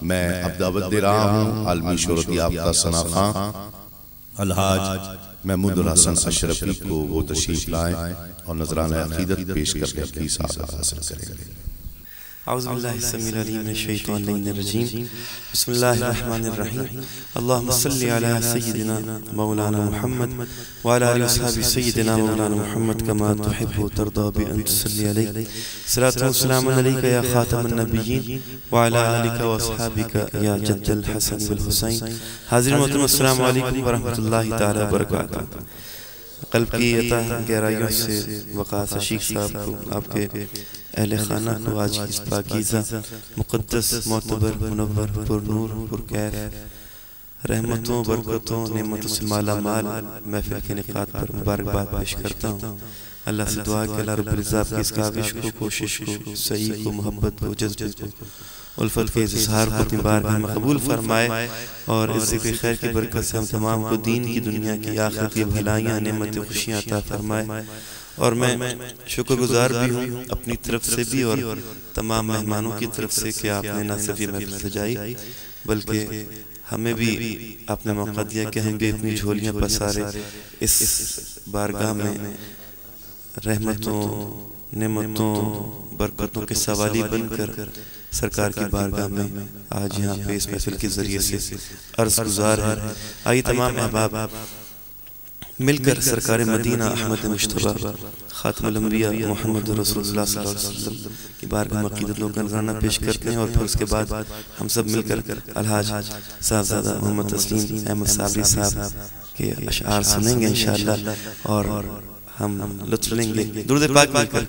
میں اب دعوت دے رہا ہوں عالمی شہرت یافتہ ثنا خواں الحاج محمود الحسن اشرفی کو وہ تشریف لائیں اور نذرانہ عقیدت پیش کر کے اپنی سعادت حاصل کریں گے۔ اعوذ باللہ السمیع العلیم من الشیطان اللعین الرجیم، بسم اللہ الرحمن الرحیم، اللہم صلی علی سیدنا مولانا محمد وعلی آلہ وصحبہ سیدنا مولانا محمد کما تحب و ترضى بأن تصلی علیہ صلاۃ و سلام علیک یا خاتم النبیین وعلی آلک و اصحابک یا جد الحسن والحسین۔ حاضرین محترم السلام علیکم ورحمۃ اللہ تعالی وبرکاتہ۔ قلب کی عطا گہرائیوں سے وقاص عشیق صاحب کو، آپ کے اہل خانہ کو آج کی اس پاکیزہ مقدس معتبر منور پر نور پر کیف رحمتوں برکتوں نعمتوں سے مالا مال محفل کے انعقاد پر مبارکباد پیش کرتا ہوں۔ اللہ سے دعا کہ اللہ رب العزت کی اس کاوش کو، کوشش کو، سعی کو، محبت کو، جذبے کو، الفت کے اظہار کو اپنی بارگاہ میں قبول فرمائے اور اس ذکر خیر کی برکت سے ہم تمام کو دین کی، دنیا کی، آخرت کی بھلائیاں، نعمتیں، خوشیاں عطا فرمائے۔ اور میں شکر گزار بھی ہوں اپنی طرف سے بھی اور تمام مہمانوں کی طرف سے کہ آپ نے نہ صرف یہ محفل سجائی بلکہ ہمیں بھی آپ نے موقع دیا کہ ہم بھی اپنی جھولیاں پسارے اس بارگاہ میں رحمتوں، نعمتوں، برکتوں کے سوالی بن کر سرکار کی بارگاہ میں آج یہاں پہ اس محفل کے ذریعے سے عرض گزار ہے۔ آئیے تمام احباب مل کر سرکار مدینہ احمد مجتبیٰ خاتم الانبیاء محمد رسول اللہ صلی اللہ علیہ وسلم کی بارگاہ میں عقیدت و نذرانہ پیش کرتے ہیں اور پھر اس کے بعد ہم سب مل کر الحاج صاحبزادہ محمد تسلیم احمد صابری صاحب کے اشعار سنیں گے انشاءاللہ اور ہم لطف لیں گے۔ درود پاک مل کر